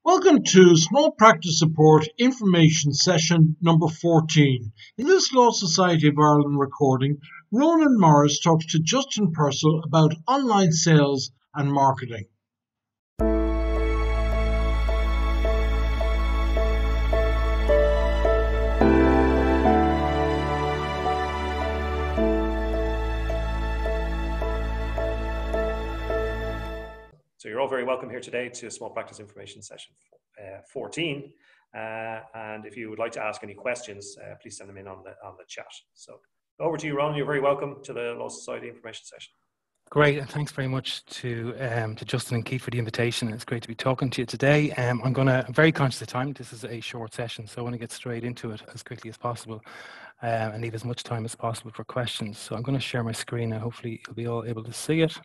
Welcome to Small Practice Support Information Session number 14. In this Law Society of Ireland recording, Ronan Morris talks to Justin Purcell about online sales and marketing. So you're all very welcome here today to Small Practice Information Session 14. And if you would like to ask any questions, please send them in on the chat. So over to you, Ron. You're very welcome to the Law Society Information Session. Great, and thanks very much to Justin and Keith for the invitation. It's great to be talking to you today. I'm very conscious of time. This is a short session, so I want to get straight into it as quickly as possible and leave as much time as possible for questions. So I'm going to share my screen now. Hopefully you'll be all able to see it.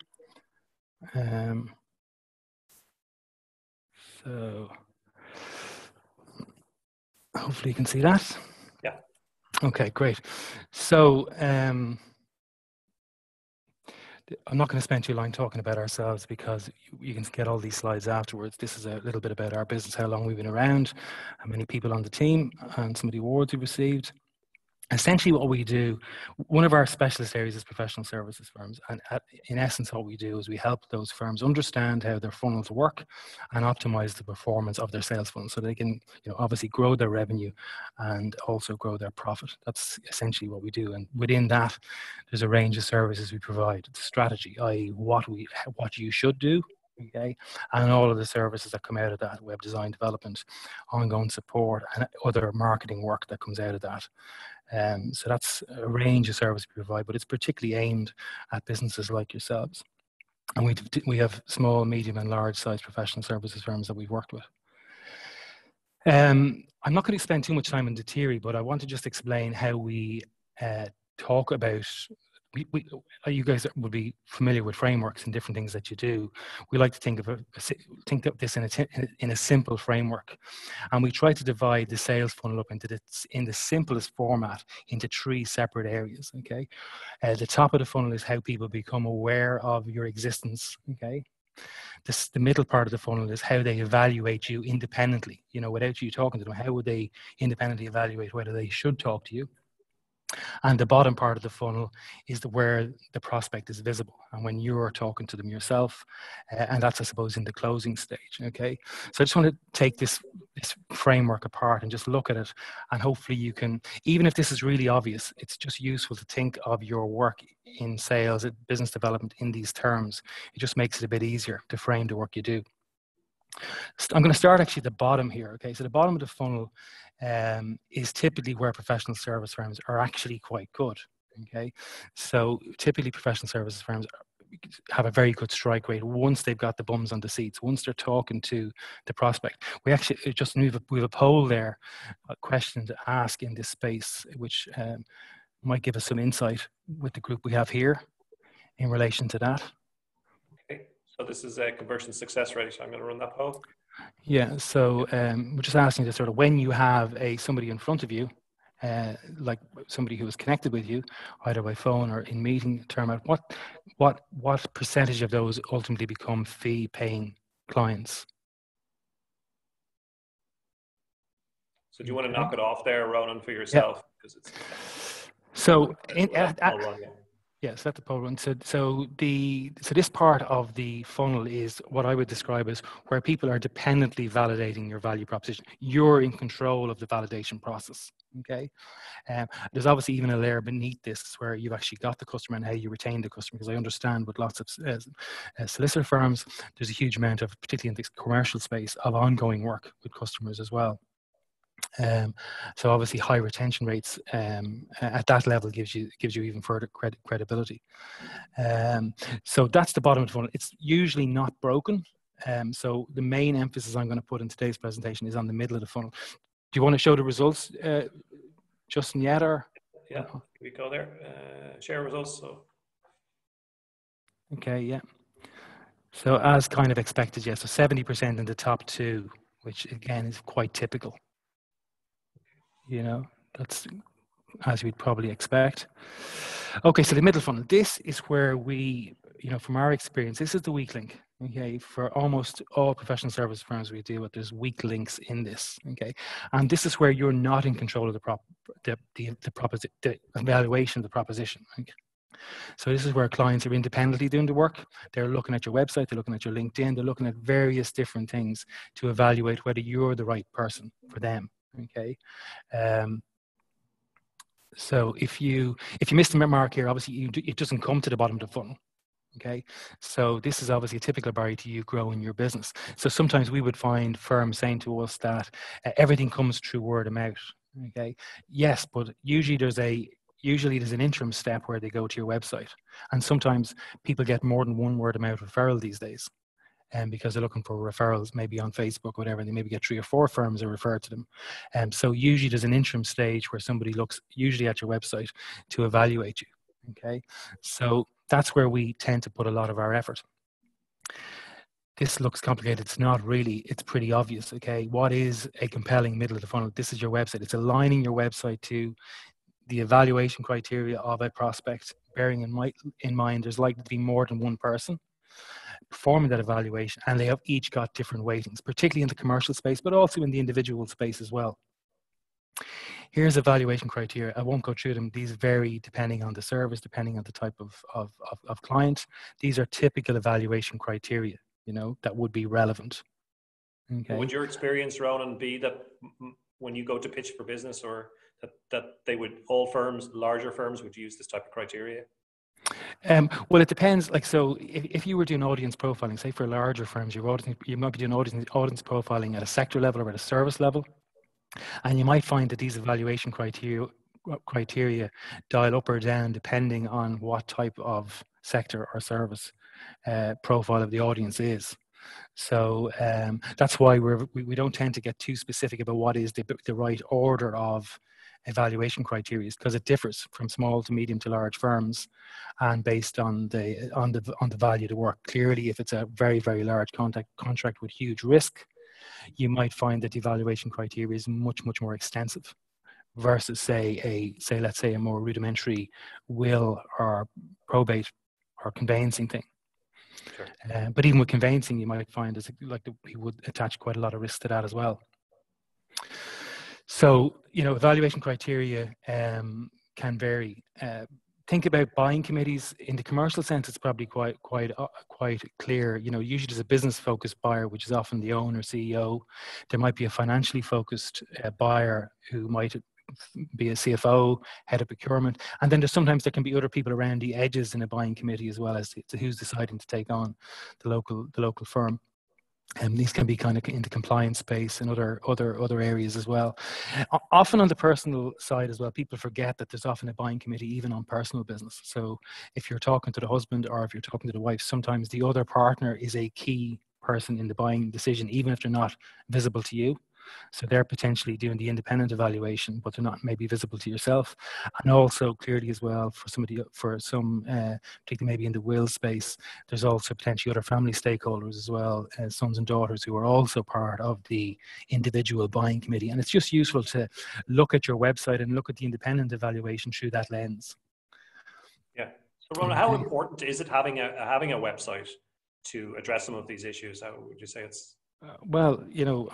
So hopefully you can see that. Yeah. Okay, great. So I'm not going to spend too long talking about ourselves because you can get all these slides afterwards. This is a little bit about our business, how long we've been around, how many people on the team, and some of the awards we received. Essentially what we do, one of our specialist areas is professional services firms, and in essence what we do is we help those firms understand how their funnels work and optimize the performance of their sales funnel so they can obviously grow their revenue and also grow their profit. That's essentially what we do, and within that there's a range of services we provide. It's strategy, i.e. what you should do, okay, and all of the services that come out of that: web design development, ongoing support, and other marketing work that comes out of that. So that's a range of services we provide, but it's particularly aimed at businesses like yourselves. And we have small, medium, and large size professional services firms that we've worked with. I'm not going to spend too much time on the theory, but I want to just explain how we talk about. You guys will be familiar with frameworks and different things that you do. We like to think of this in a simple framework, and we try to divide the sales funnel up in the simplest format into three separate areas. Okay, the top of the funnel is how people become aware of your existence. Okay, the middle part of the funnel is how they evaluate you independently. Without you talking to them, how would they independently evaluate whether they should talk to you? And the bottom part of the funnel is where the prospect is visible and when you're talking to them yourself, and that's, I suppose, in the closing stage. Okay, so I just want to take this framework apart and just look at it, and hopefully you can, even if this is really obvious, it's just useful to think of your work in sales, business development in these terms. It just makes it a bit easier to frame the work you do. I'm going to start actually at the bottom here. Okay, so the bottom of the funnel is typically where professional service firms are actually quite good. Okay, so typically professional services firms have a very good strike rate once they've got the bums on the seats, once they're talking to the prospect. We actually we have a poll there, a question to ask in this space, which might give us some insight with the group we have here in relation to that. Okay, so this is a conversion success rate, so I'm going to run that poll. Yeah, so we're just asking you to sort of, when you have somebody in front of you, like somebody who is connected with you, either by phone or in meeting, term out, what percentage of those ultimately become fee-paying clients? So do you want to knock it off there, Ronan, for yourself? Yeah. So yes, let the poll run. So this part of the funnel is what I would describe as where people are dependently validating your value proposition. You're in control of the validation process. Okay, there's obviously even a layer beneath this where you've actually got the customer and how you retain the customer, because I understand with lots of solicitor firms, there's a huge amount of, particularly in the commercial space, of ongoing work with customers as well. So obviously high retention rates at that level gives you even further credibility. So that's the bottom of the funnel. It's usually not broken. So the main emphasis I'm going to put in today's presentation is on the middle of the funnel. Do you want to show the results, Justin, yet, or? Yeah, we go there. Share results. So. Okay, yeah. So as kind of expected, yeah. So 70% in the top two, which again is quite typical. That's as we'd probably expect. Okay, so the middle funnel, this is where we, from our experience, this is the weak link. Okay, for almost all professional service firms we deal with, there's weak links in this. Okay, and this is where you're not in control of the evaluation of the proposition. Okay? So this is where clients are independently doing the work. They're looking at your website, they're looking at your LinkedIn, they're looking at various different things to evaluate whether you're the right person for them. Okay. So if you miss the mark here, obviously it doesn't come to the bottom of the funnel. Okay, so this is obviously a typical barrier to you growing your business. So sometimes we would find firms saying to us that everything comes through word of mouth. Okay, yes, but usually there's an interim step where they go to your website, and sometimes people get more than one word of mouth referral these days. And because they're looking for referrals, maybe on Facebook or whatever, and they maybe get 3 or 4 firms that refer to them. So usually there's an interim stage where somebody looks usually at your website to evaluate you. Okay, so that's where we tend to put a lot of our effort. This looks complicated. It's not really. It's pretty obvious. Okay, what is a compelling middle of the funnel? This is your website. It's aligning your website to the evaluation criteria of a prospect, bearing in mind there's likely to be more than one person performing that evaluation, and they have each got different weightings, particularly in the commercial space, but also in the individual space as well. Here's evaluation criteria. I won't go through them. These vary depending on the service, depending on the type of client. These are typical evaluation criteria, that would be relevant. Okay. Would your experience, Ronan, be that when you go to pitch for business, or that all firms, larger firms, would use this type of criteria? Well, it depends. Like, so if you were doing audience profiling, say for larger firms, you might be doing audience profiling at a sector level or at a service level. And you might find that these evaluation criteria dial up or down depending on what type of sector or service profile of the audience is. So that's why we don't tend to get too specific about what is the right order of evaluation criteria, because it differs from small to medium to large firms, and based on the value of the work. Clearly, if it's a very, very large contract with huge risk, you might find that the evaluation criteria is much, much more extensive versus let's say a more rudimentary will or probate or conveyancing thing. Sure. But even with conveyancing, you might find we would attach quite a lot of risk to that as well. So, evaluation criteria can vary. Think about buying committees. In the commercial sense, it's probably quite clear. Usually there's a business-focused buyer, which is often the owner, CEO. There might be a financially focused buyer who might be a CFO, head of procurement, and then sometimes there can be other people around the edges in a buying committee as well as to who's deciding to take on the local firm. And these can be kind of in the compliance space and other areas as well. Often on the personal side as well, people forget that there's often a buying committee even on personal business. So if you're talking to the husband or if you're talking to the wife, sometimes the other partner is a key person in the buying decision, even if they're not visible to you. So they're potentially doing the independent evaluation, but they're not maybe visible to yourself. And also clearly as well for some, particularly maybe in the will space, there's also potentially other family stakeholders as well, sons and daughters who are also part of the individual buying committee. And it's just useful to look at your website and look at the independent evaluation through that lens. Yeah. So Ronan, how important is it having a website to address some of these issues? How would you say it's? Well,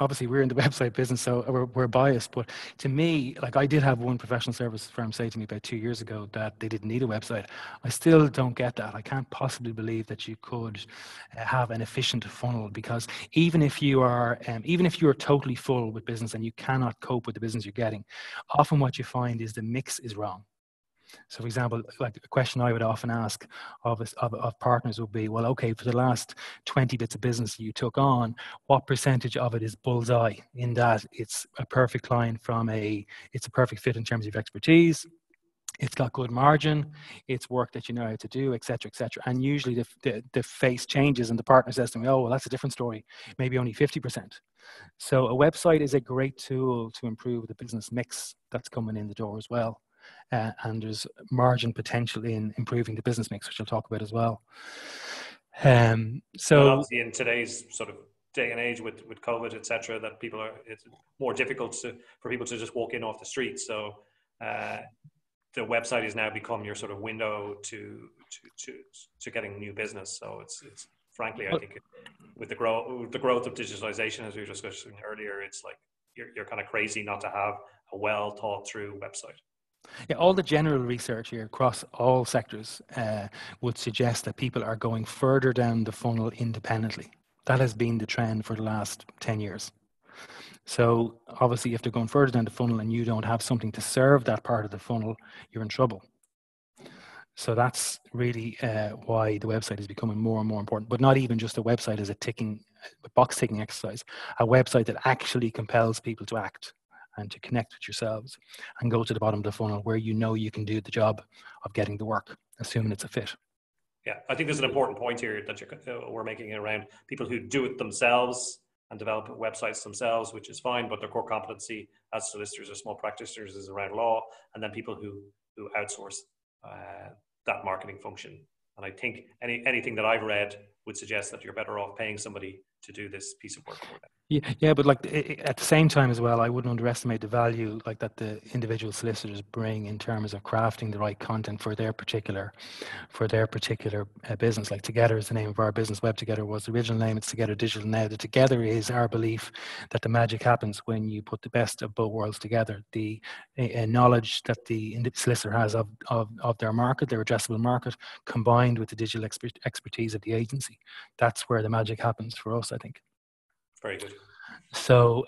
obviously we're in the website business, so we're biased. But to me, like, I did have one professional service firm say to me about 2 years ago that they didn't need a website. I still don't get that. I can't possibly believe that you could have an efficient funnel, because even if you're totally full with business and you cannot cope with the business you're getting, often what you find is the mix is wrong. So, for example, like a question I would often ask of partners would be, well, okay, for the last 20 bits of business you took on, what percentage of it is bullseye, in that it's a perfect client it's a perfect fit in terms of expertise, it's got good margin, it's work that you know how to do, et cetera, et cetera. And usually the face changes and the partner says to me, oh, well, that's a different story, maybe only 50%. So a website is a great tool to improve the business mix that's coming in the door as well. And there's margin potential in improving the business mix, which I'll talk about as well. And obviously in today's sort of day and age with COVID, etc., that it's more difficult for people to just walk in off the street. So the website has now become your sort of window to getting new business. So it's frankly, I think with the growth of digitalization, as we were discussing earlier, it's like you're kind of crazy not to have a well thought through website. Yeah, all the general research here across all sectors would suggest that people are going further down the funnel independently. That has been the trend for the last 10 years. So obviously, if they're going further down the funnel and you don't have something to serve that part of the funnel, you're in trouble. So that's really why the website is becoming more and more important, but not even just a website as a box ticking exercise, a website that actually compels people to act and to connect with yourselves and go to the bottom of the funnel where you know you can do the job of getting the work, assuming it's a fit. Yeah, I think there's an important point here that we're making around people who do it themselves and develop websites themselves, which is fine, but their core competency as solicitors or small practitioners is around law, and then people who outsource that marketing function. And I think anything that I've read would suggest that you're better off paying somebody to do this piece of work for them. Yeah, but like at the same time as well, I wouldn't underestimate the value like that the individual solicitors bring in terms of crafting the right content for their particular business. Like Together is the name of our business. Web Together was the original name. It's Together Digital now. The Together is our belief that the magic happens when you put the best of both worlds together. The knowledge that the solicitor has of their market, their addressable market, combined with the digital expertise of the agency. That's where the magic happens for us, I think. Very good. So,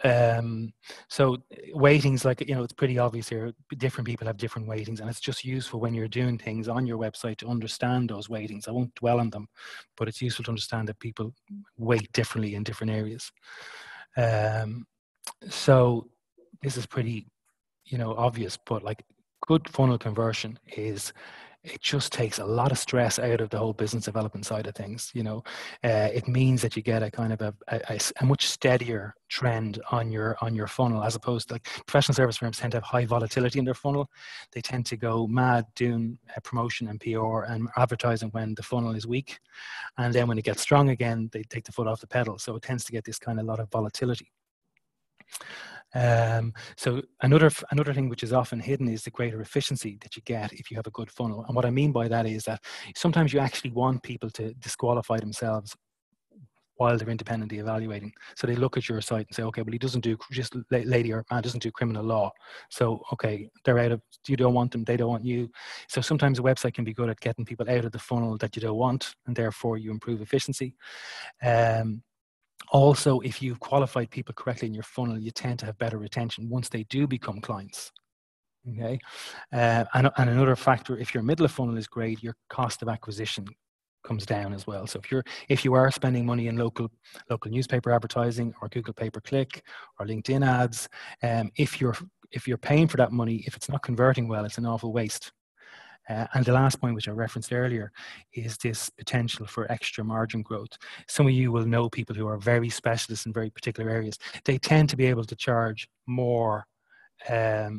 so weightings, like, it's pretty obvious here. Different people have different weightings, and it's just useful when you're doing things on your website to understand those weightings. I won't dwell on them, but it's useful to understand that people weight differently in different areas. So this is pretty, obvious, but like good funnel conversion it just takes a lot of stress out of the whole business development side of things. It means that you get a kind of a much steadier trend on your funnel, as opposed to like professional service firms tend to have high volatility in their funnel. They tend to go mad doing promotion and PR and advertising when the funnel is weak, and then when it gets strong again, they take the foot off the pedal. So it tends to get this kind of lot of volatility. So another thing which is often hidden is the greater efficiency that you get if you have a good funnel. And what I mean by that is that sometimes you actually want people to disqualify themselves while they're independently evaluating. So they look at your site and say, okay, well, he doesn't do, just lady or man doesn't do criminal law. So, okay, they're out of, you don't want them, they don't want you. So sometimes a website can be good at getting people out of the funnel that you don't want, and therefore you improve efficiency. Also, if you've qualified people correctly in your funnel, you tend to have better retention once they do become clients. Okay, and another factor, if your middle of funnel is great, your cost of acquisition comes down as well. So if you are spending money in local newspaper advertising or Google pay-per-click or LinkedIn ads, if you're paying for that money, if it's not converting well, it's an awful waste. And the last point, which I referenced earlier, is this potential for extra margin growth. Some of you will know people who are very specialists in very particular areas. They tend to be able to charge more. They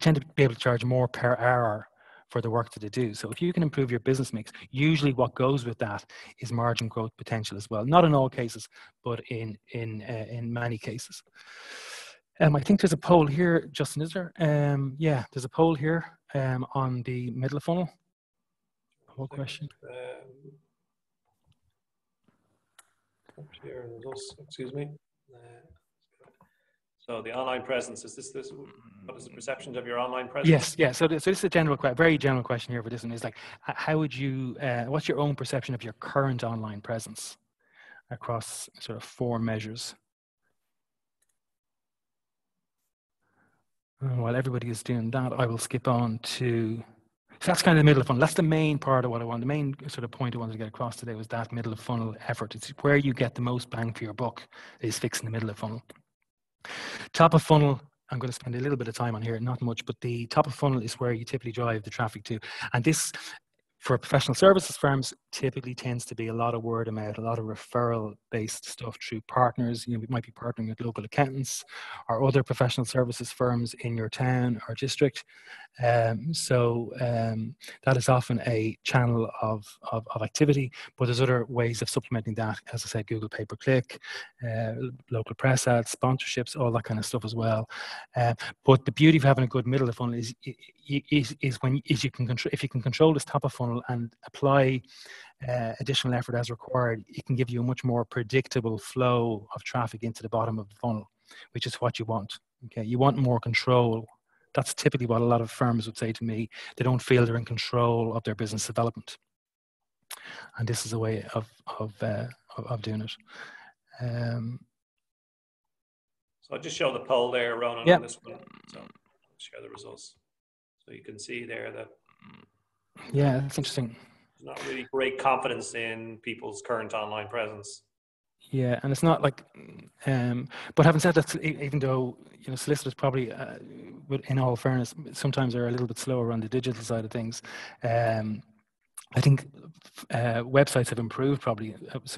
tend to be able to charge more per hour for the work that they do. So if you can improve your business mix, usually what goes with that is margin growth potential as well. Not in all cases, but in many cases. I think there's a poll here, Justin, is there? Yeah, there's a poll here on the middle of funnel. Poll question. Excuse me. So the online presence, is this what is the perception of your online presence? Yes, yeah. So this is a very general question here for this one. Is like, how would you, what's your own perception of your current online presence across sort of 4 measures? While everybody is doing that, I will skip on to, so that's kind of the middle of funnel. That's the main part of what I want. The main sort of point I wanted to get across today was that middle of funnel effort. It's where you get the most bang for your buck, is fixing the middle of funnel. Top of funnel, I'm going to spend a little bit of time on here, not much, but the top of funnel is where you typically drive the traffic to. And this, for professional services firms, typically tends to be a lot of word of mouth, a lot of referral-based stuff through partners. We might be partnering with local accountants or other professional services firms in your town or district. So that is often a channel of activity, but there's other ways of supplementing that. As I said, Google pay-per-click, local press ads, sponsorships, all that kind of stuff as well. But the beauty of having a good middle of funnel is when you can control, if you can control this top of funnel and apply additional effort as required, it can give you a much more predictable flow of traffic into the bottom of the funnel, which is what you want. Okay, you want more control. That's typically what a lot of firms would say to me. They don't feel they're in control of their business development, and this is a way of doing it. So I'll just show the poll there, Ronan, yeah. on this one. So I'll share the results. So you can see there that that's interesting. There's not really great confidence in people's current online presence. Yeah, and it's not like, but having said that, even though solicitors probably, in all fairness, sometimes are a little bit slower on the digital side of things. I think websites have improved probably.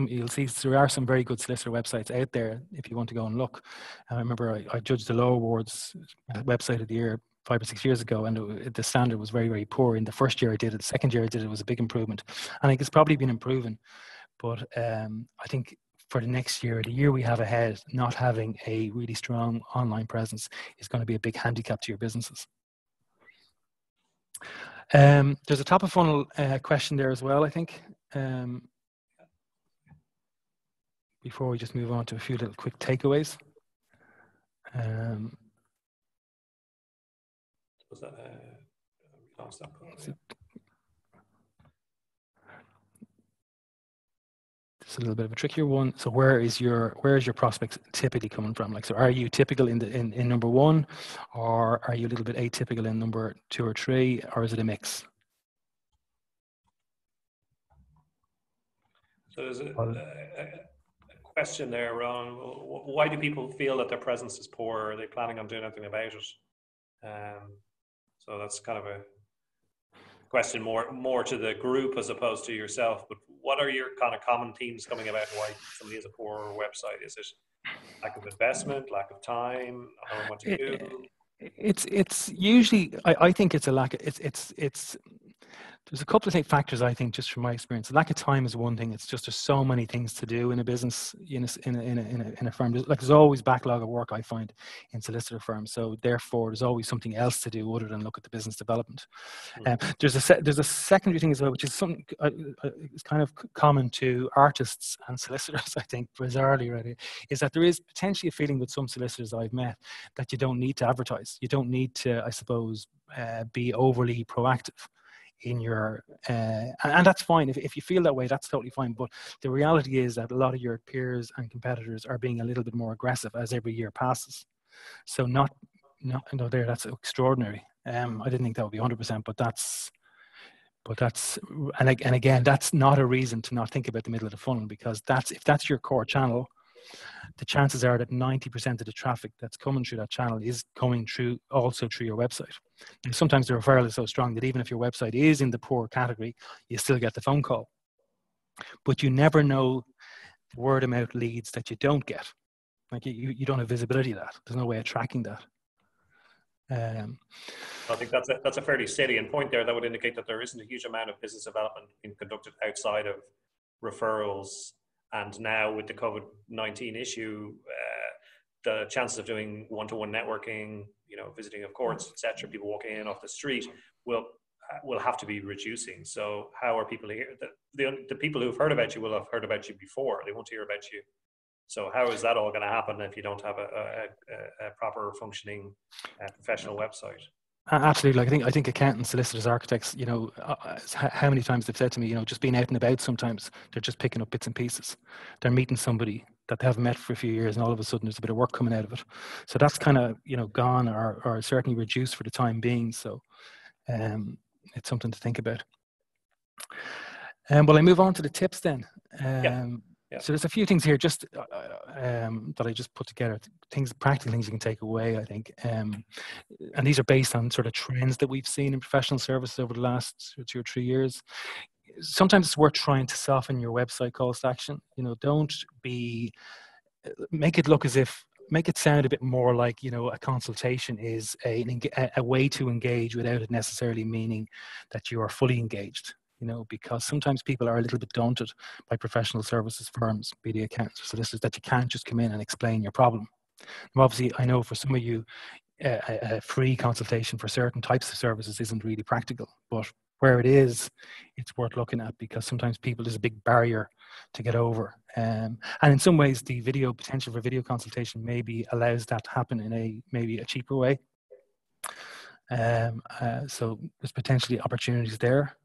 You'll see there are some very good solicitor websites out there if you want to go and look. I remember I judged the Law Awards website of the year 5 or 6 years ago, and the standard was very, very poor. In the first year I did it, the second year I did it, was a big improvement. And I think it's probably been improving, but I think for the next year, the year we have ahead, not having a really strong online presence is going to be a big handicap to your businesses. There's a top of funnel question there as well, I think. Before we just move on to a few little quick takeaways. Was that it's a little bit of a trickier one. So where is your prospects typically coming from? Like, so are you typical in number one, or are you a little bit atypical in number 2 or 3, or is it a mix? So there's a question there, Ron. Why do people feel that their presence is poor? Are they planning on doing anything about it? So that's kind of a question more to the group as opposed to yourself. But what are your kind of common themes coming about why somebody has a poor website? Is it lack of investment, lack of time, not knowing what to do? It's usually, I think it's a lack of, it's there's a couple of factors, I think, just from my experience. The lack of time is one thing. It's just there's so many things to do in a business, in a firm. There's always backlog of work, I find, in solicitor firms. So therefore, there's always something else to do other than look at the business development. There's a secondary thing as well, which is something it's kind of common to artists and solicitors, I think, bizarrely, right, is that there is potentially a feeling with some solicitors I've met that you don't need to advertise. You don't need to, I suppose, be overly proactive in your and that's fine. If you feel that way, that's totally fine. But the reality is that a lot of your peers and competitors are being a little bit more aggressive as every year passes. So that's extraordinary. I didn't think that would be 100%, but that's and again, that's not a reason to not think about the middle of the funnel, because if that's your core channel, the chances are that 90% of the traffic that's coming through that channel is coming also through your website. And sometimes the referral is so strong that even if your website is in the poor category, you still get the phone call. But you never know the word of mouth leads that you don't get. Like you don't have visibility of that. There's no way of tracking that. I think that's a fairly salient point there. That would indicate that there isn't a huge amount of business development being conducted outside of referrals. And now with the COVID-19 issue, the chances of doing one-to-one networking, visiting of courts, etc., people walking in off the street will have to be reducing. So how are people here? The people who've heard about you will have heard about you before. They won't hear about you. So how is that all going to happen if you don't have a proper functioning professional website? Absolutely. I think accountants, solicitors, architects, how many times they've said to me, just being out and about, sometimes they're just picking up bits and pieces. They're meeting somebody that they haven't met for a few years, and all of a sudden there's a bit of work coming out of it. So that's kind of, gone or certainly reduced for the time being. So it's something to think about. Well, I move on to the tips then. Yeah. So there's a few things here just that I just put together, practical things you can take away, I think. And these are based on sort of trends that we've seen in professional services over the last 2 or 3 years. Sometimes it's worth trying to soften your website calls to action. Don't make it sound a bit more like, a consultation is a way to engage without it necessarily meaning that you are fully engaged. Because sometimes people are a little bit daunted by professional services firms, be they accountants or solicitors, that you can't just come in and explain your problem. Now, obviously, I know for some of you, a free consultation for certain types of services isn't really practical, but where it is, it's worth looking at, because sometimes people, there's a big barrier to get over. And in some ways, the potential for video consultation maybe allows that to happen in maybe a cheaper way. So there's potentially opportunities there.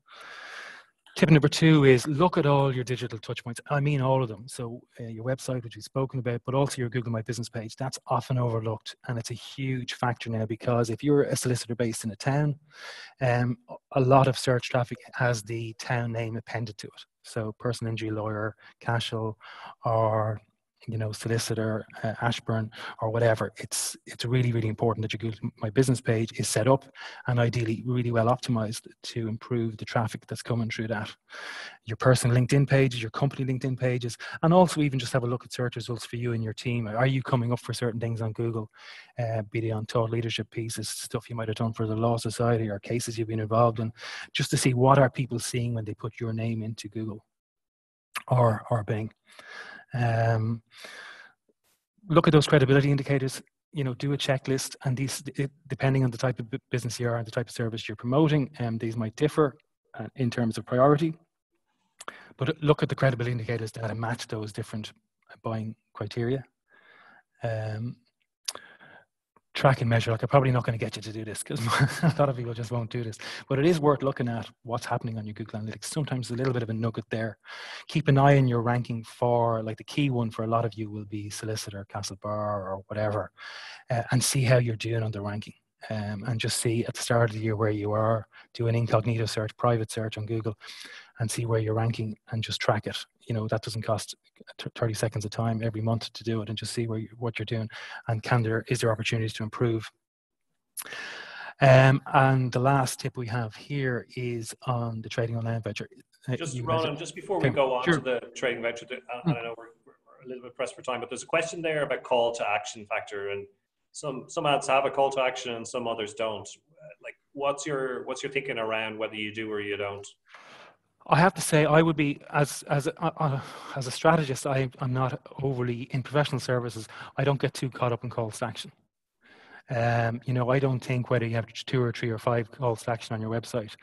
Tip number 2 is look at all your digital touch points. I mean all of them. So your website, which we've spoken about, but also your Google My Business page. That's often overlooked, and it's a huge factor now, because if you're a solicitor based in a town, a lot of search traffic has the town name appended to it. So personal injury lawyer, Cashel, or solicitor, Ashburn, or whatever. It's really, really important that your Google My Business page is set up and ideally really well optimized to improve the traffic that's coming through that. Your personal LinkedIn pages, your company LinkedIn pages, and also even just have a look at search results for you and your team. Are you coming up for certain things on Google, be they on thought leadership pieces, stuff you might have done for the Law Society, or cases you've been involved in, just to see what are people seeing when they put your name into Google or Bing. Look at those credibility indicators, do a checklist, and these, depending on the type of business you are and the type of service you're promoting, these might differ in terms of priority, but look at the credibility indicators that match those different buying criteria. Track and measure, like I'm probably not going to get you to do this, because a lot of people just won't do this, but it is worth looking at what's happening on your Google Analytics. Sometimes a little bit of a nugget there. Keep an eye on your ranking for, like, the key one for a lot of you will be solicitor, Castle Bar, or whatever, and see how you're doing on the ranking. And just see at the start of the year where you are. Do an incognito search, private search on Google, and see where you're ranking, and just track it. That doesn't cost 30 seconds of time every month to do it, and just see what you're doing, and is there opportunities to improve. And the last tip we have here is on the trading online voucher. Just Ronan, just before we go on sure. to the trading voucher, and I know we're a little bit pressed for time, but there's a question there about call to action factor, and some ads have a call to action and some others don't. Like, what's your thinking around whether you do or you don't? I have to say, I would be, as a strategist, I'm not overly, in professional services, I don't get too caught up in calls to action. I don't think whether you have 2 or 3 or 5 calls to action on your website,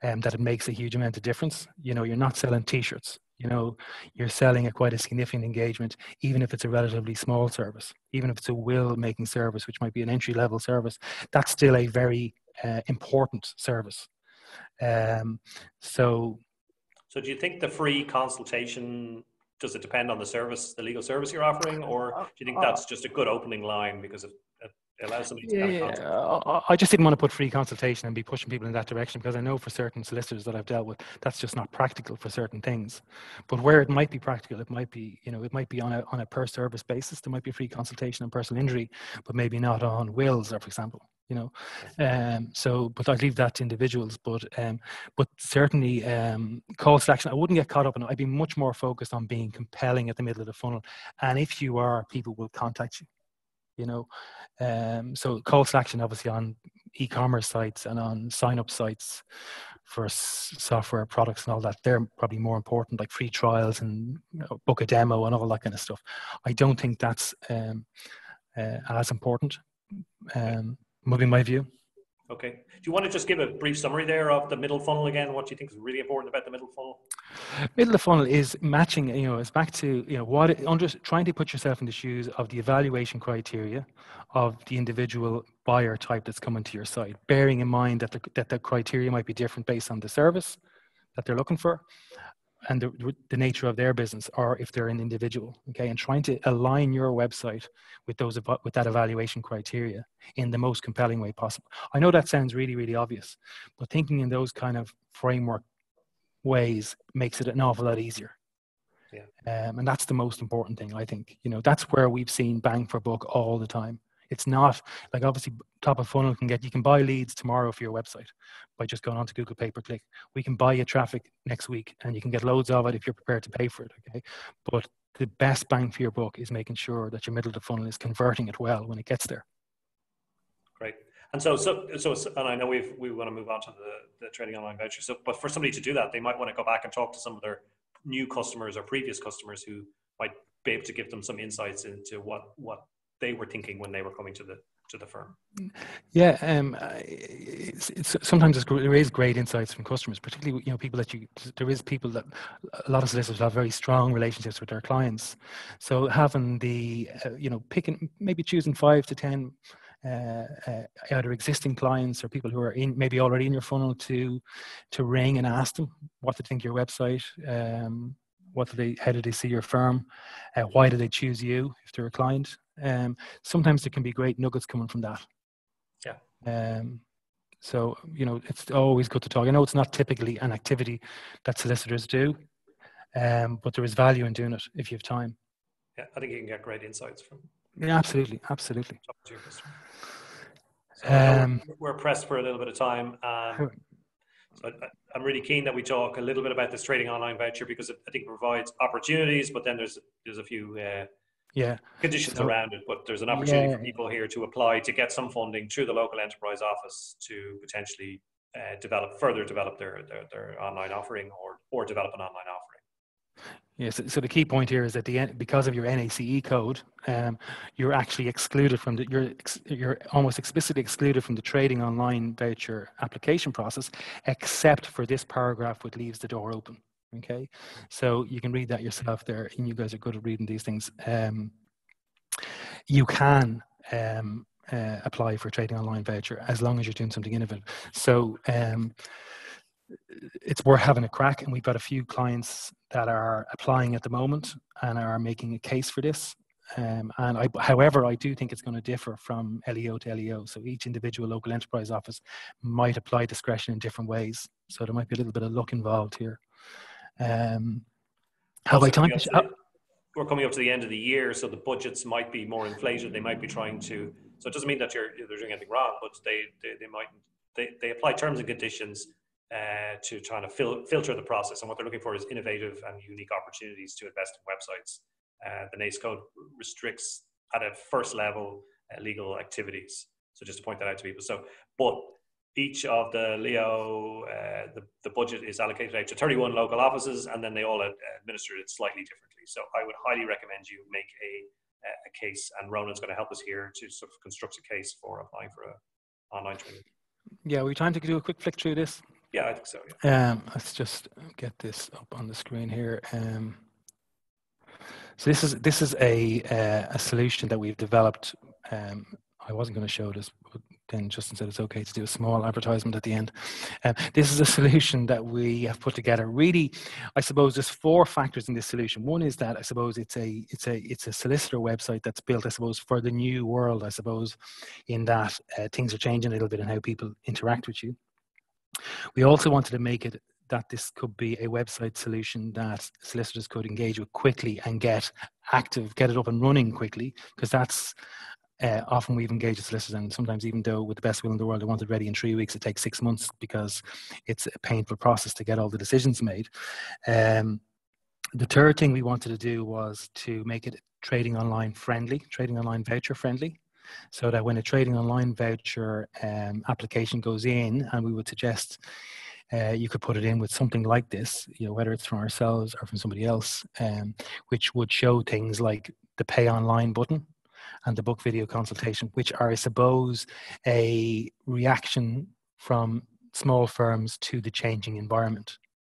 that it makes a huge amount of difference. You're not selling t-shirts. You're selling quite a significant engagement, even if it's a relatively small service, even if it's a will-making service, which might be an entry-level service. That's still a very important service. So do you think the free consultation, does it depend on the service, the legal service you're offering, or do you think that's just a good opening line because it allows somebody to kind of consult? I just didn't want to put free consultation and be pushing people in that direction, because I know for certain solicitors that I've dealt with, that's just not practical for certain things. But where it might be practical, it might be, it might be on a per service basis. There might be free consultation on personal injury, but maybe not on wills, or for example. But I leave that to individuals. But certainly, calls to action, I wouldn't get caught up in it. I'd be much more focused on being compelling at the middle of the funnel. And if you are, people will contact you. So calls to action, obviously, on e-commerce sites and on sign-up sites for software products and all that, they're probably more important, like free trials and book a demo and all that kind of stuff. I don't think that's as important. Moving my view. Okay. Do you want to just give a brief summary there of the middle funnel again? What do you think is really important about the middle funnel? Middle of the funnel is matching, it's back to, trying to put yourself in the shoes of the evaluation criteria of the individual buyer type that's coming to your site, bearing in mind that the criteria might be different based on the service that they're looking for and the nature of their business, or if they're an individual, okay, and trying to align your website with that evaluation criteria in the most compelling way possible. I know that sounds really, really obvious, but thinking in those kind of framework ways makes it an awful lot easier. Yeah. And that's the most important thing, I think. That's where we've seen bang for buck all the time. It's not like, obviously, top of funnel you can buy leads tomorrow for your website by just going on to Google pay-per-click. We can buy you traffic next week and you can get loads of it if you're prepared to pay for it. Okay. But the best bang for your buck is making sure that your middle of the funnel is converting it well when it gets there. Great. And so, and I know we want to move on to the trading online voucher. So, but for somebody to do that, they might want to go back and talk to some of their new customers or previous customers who might be able to give them some insights into what they were thinking when they were coming to the firm. Yeah, sometimes there is great insights from customers, particularly people that there is people that a lot of solicitors have very strong relationships with their clients. So having the picking, maybe choosing 5 to 10 either existing clients or people who are maybe already in your funnel to ring and ask them what they think of your website. How do they see your firm? Why do they choose you if they're a client? Sometimes there can be great nuggets coming from that. Yeah. So, it's always good to talk. I know it's not typically an activity that solicitors do, but there is value in doing it if you have time. Yeah, I think you can get great insights from. Yeah, absolutely. Talking to your customer. So we're pressed for a little bit of time. So I'm really keen that we talk a little bit about this trading online voucher, because I think it provides opportunities, but then there's a few conditions around it. But there's an opportunity for people here to apply to get some funding through the local enterprise office to potentially further develop their online offering or develop an online offering. Yes. So the key point here is that because of your NACE code, you're actually excluded from you're almost explicitly excluded from the trading online voucher application process, except for this paragraph which leaves the door open. Okay, so you can read that yourself there, and you guys are good at reading these things. You can apply for a trading online voucher as long as you're doing something innovative. So it's worth having a crack, and we've got a few clients that are applying at the moment and are making a case for this. However, I do think it's going to differ from LEO to LEO. So each individual local enterprise office might apply discretion in different ways. So there might be a little bit of luck involved here. We're coming up to the end of the year, so the budgets might be more inflated. They might be trying to. So it doesn't mean that they're doing anything wrong, but they apply terms and conditions to trying to filter the process. And what they're looking for is innovative and unique opportunities to invest in websites. The NACE code restricts at a first level legal activities. So just to point that out to people. But each of the LEO, the budget is allocated out to 31 local offices, and then they all administer it slightly differently. So I would highly recommend you make a case, and Ronan's going to help us here to sort of construct a case for applying for an online training. Yeah, we're trying to do a quick flick through this. Yeah, I think so. Yeah. Let's just get this up on the screen here. So this is a solution that we've developed. I wasn't going to show this, but then Justin said it's okay to do a small advertisement at the end. This is a solution that we have put together. Really, I suppose there's 4 factors in this solution. One is that I suppose it's a solicitor website that's built, I suppose, for the new world. I suppose, in that things are changing a little bit in how people interact with you. We also wanted to make it that this could be a website solution that solicitors could engage with quickly and get it up and running quickly, because that's often we've engaged with solicitors, and sometimes, even though with the best will in the world they want it ready in 3 weeks, it takes 6 months because it's a painful process to get all the decisions made. The third thing we wanted to do was to make it trading online voucher friendly, so that when a trading online voucher application goes in, and we would suggest you could put it in with something like this, whether it's from ourselves or from somebody else, which would show things like the pay online button and the book video consultation, which are, I suppose, a reaction from small firms to the changing environment.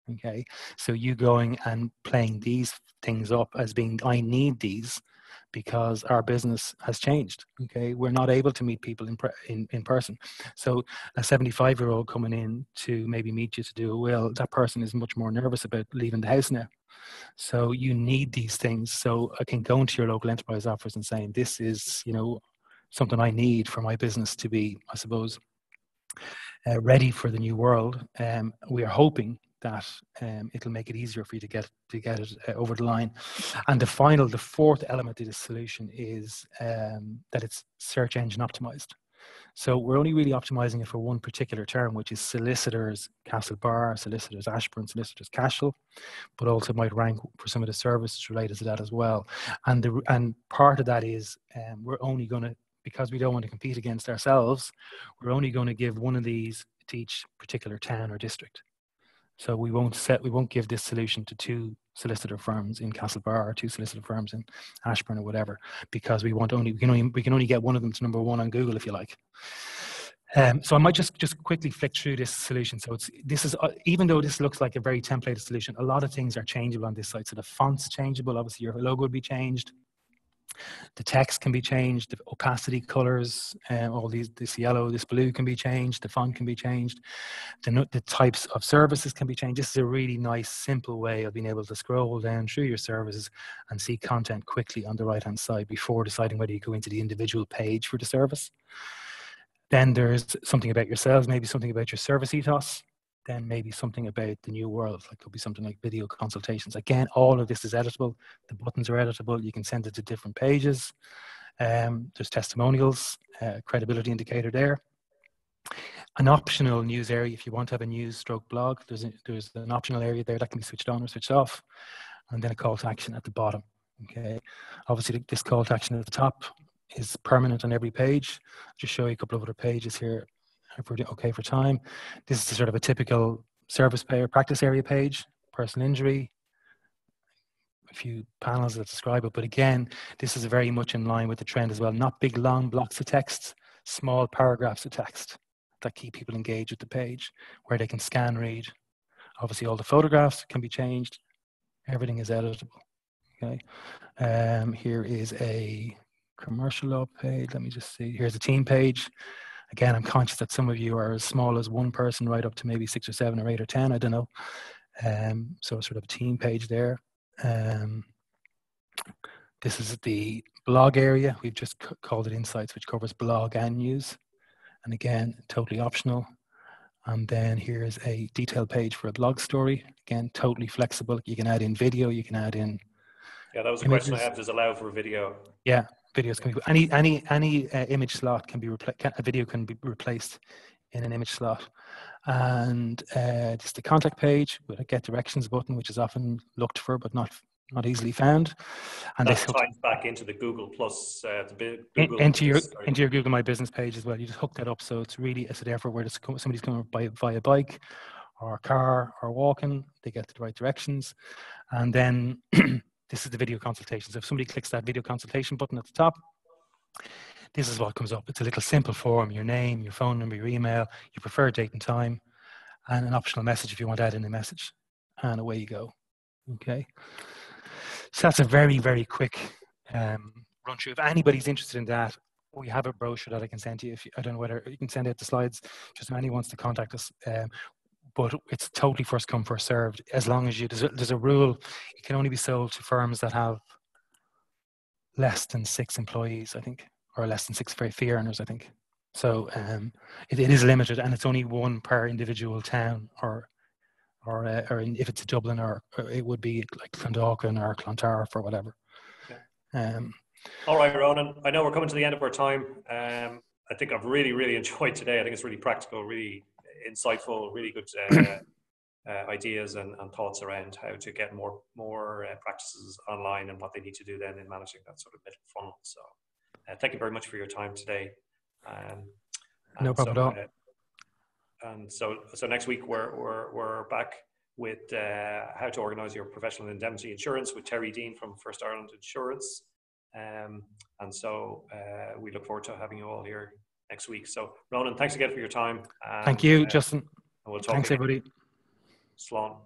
Okay, so you going and playing these things up as being, I need these because our business has changed. Okay, we're not able to meet people in person. So a 75-year-old coming in to maybe meet you to do a will, that person is much more nervous about leaving the house now. So you need these things. So I can go into your local enterprise office and saying, this is, something I need for my business to be, I suppose, ready for the new world. We are hoping that it'll make it easier for you to get it over the line. And the 4th element of this solution is that it's search engine optimized. So we're only really optimizing it for one particular term, which is solicitors Castlebar, solicitors Ashburn, solicitors Cashel, but also might rank for some of the services related to that as well. And part of that is we're only going to, because we don't want to compete against ourselves, we're only going to give one of these to each particular town or district. So we won't give this solution to 2 solicitor firms in Castlebar or 2 solicitor firms in Ashburn or whatever, because we can only get one of them to number 1 on Google, if you like. So I might just quickly flick through this solution. So this is even though this looks like a very templated solution, a lot of things are changeable on this site. So the font's changeable. Obviously, your logo would be changed. The text can be changed. The opacity colors, all this yellow, this blue can be changed. The font can be changed. The types of services can be changed. This is a really nice, simple way of being able to scroll down through your services and see content quickly on the right-hand side before deciding whether you go into the individual page for the service. Then there's something about yourselves, maybe something about your service ethos, then maybe something about the new world, like could be something like video consultations. Again, all of this is editable. The buttons are editable. You can send it to different pages. There's testimonials, credibility indicator there. An optional news area, if you want to have a news stroke blog, there's an optional area there that can be switched on or switched off. And then a call to action at the bottom. Okay, obviously this call to action at the top is permanent on every page. I'll just show you a couple of other pages here if we're okay for time. This is sort of a typical service pay or practice area page, personal injury, a few panels that describe it. But again, this is very much in line with the trend as well. Not big long blocks of text, small paragraphs of text that keep people engaged with the page, where they can scan read. Obviously all the photographs can be changed. Everything is editable. Okay. Here is a commercial law page. Let me just see. Here's a team page. Again, I'm conscious that some of you are as small as 1 person right up to maybe 6 or 7 or 8 or 10, I don't know. So sort of a team page there. This is the blog area. We've just called it Insights, which covers blog and news. And again, totally optional. And then here's a detailed page for a blog story. Again, totally flexible. You can add in video, you can add in Yeah, that was a images. question I have. Does allow for video? Yeah, videos can be any image slot can be a video can be replaced in an image slot. And just the contact page with a get directions button, which is often looked for but not easily found. And that ties back into the Google Plus, into your Google My Business page as well. You just hook that up, so it's really therefore where somebody's coming via bike or car or walking, they get to the right directions. And then this is the video consultation. So if somebody clicks that video consultation button at the top, this is what comes up. It's a little simple form: your name, your phone number, your email, your preferred date and time, and an optional message if you want to add in a message, and away you go. Okay. So that's a very, very quick run through. If anybody's interested in that, we have a brochure that I can send to you. I don't know whether you can send out the slides, just if anyone wants to contact us. But it's totally first come, first served. As long as there's a rule, it can only be sold to firms that have less than 6 employees, I think, or less than 6 fee earners, I think. So it is limited, and it's only 1 per individual town, or if it's Dublin, or it would be like Clondalkin or Clontarf or whatever. Yeah. All right, Ronan, I know we're coming to the end of our time. I think I've really, really enjoyed today. I think it's really practical, really insightful, really good ideas and thoughts around how to get more practices online and what they need to do then in managing that sort of middle funnel. So thank you very much for your time today. No problem at all. And so next week we're back with how to organise your professional indemnity insurance with Terry Dean from First Ireland Insurance. And so we look forward to having you all here next week. So Ronan, thanks again for your time. Thank you, Justin. And we'll talk Thanks, again. everybody. Slán.